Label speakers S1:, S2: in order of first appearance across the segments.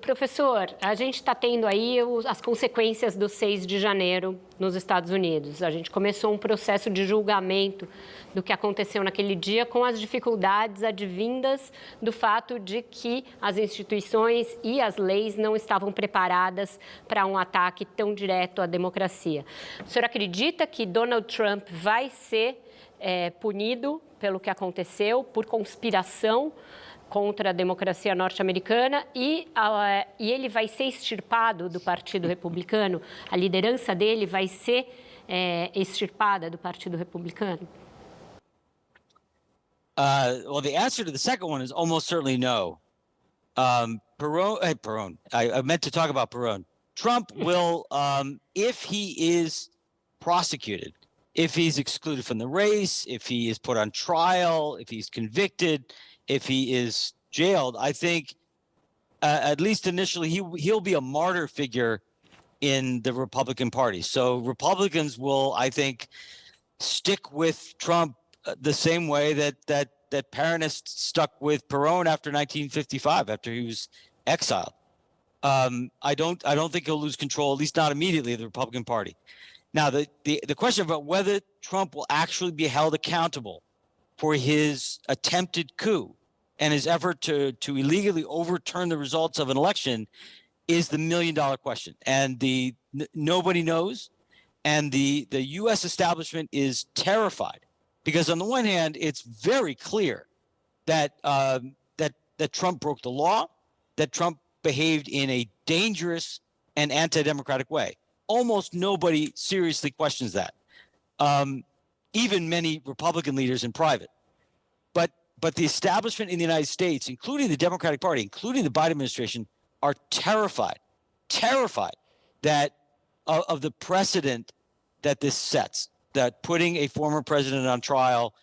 S1: Professor, a gente está tendo aí as consequências do 6 de janeiro nos Estados Unidos. A gente começou um processo de julgamento do que aconteceu naquele dia, com as dificuldades advindas do fato de que as instituições e as leis não estavam preparadas para um ataque tão direto à democracia. O senhor acredita que Donald Trump vai ser punido pelo que aconteceu, por conspiração contra a democracia norte-americana e ele vai ser extirpado do Partido Republicano? A liderança dele vai ser extirpada do Partido Republicano?
S2: Well, the answer to the second one is almost certainly no. Perone. I meant to talk about Perone. Trump will, if he is prosecuted, if he's excluded from the race, if he is put on trial, if he's convicted, if he is jailed, I think, at least initially, he'll be a martyr figure in the Republican Party. So Republicans will, I think, stick with Trump the same way that Peronists stuck with Perone after 1955, after he was exiled. I don't think he'll lose control, at least not immediately, of the Republican Party. Now, the question about whether Trump will actually be held accountable for his attempted coup and his effort to illegally overturn the results of an election is the million-dollar question. And nobody knows, and the U.S. establishment is terrified. Because on the one hand, it's very clear that that Trump broke the law, that Trump behaved in a dangerous and anti-democratic way. Almost nobody seriously questions that, even many Republican leaders in private. But the establishment in the United States, including the Democratic Party, including the Biden administration, are terrified that of the precedent that this sets. That putting a former president on trial,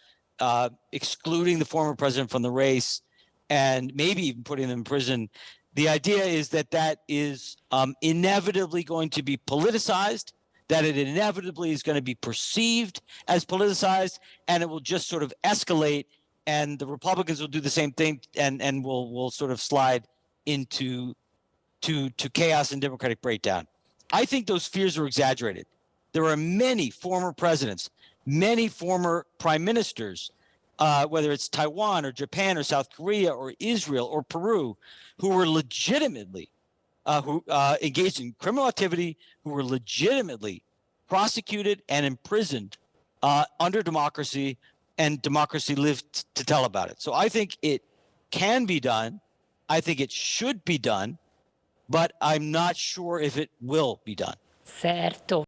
S2: excluding the former president from the race, and maybe even putting them in prison, the idea is that is inevitably going to be politicized, that it inevitably is going to be perceived as politicized, and it will just sort of escalate, and the Republicans will do the same thing, and will sort of slide into chaos and democratic breakdown. I think those fears are exaggerated. There are many former presidents, many former prime ministers, whether it's Taiwan or Japan or South Korea or Israel or Peru, who were legitimately engaged in criminal activity, who were legitimately prosecuted and imprisoned under democracy, and democracy lived to tell about it. So I think it can be done. I think it should be done, but I'm not sure if it will be done.
S1: Certo.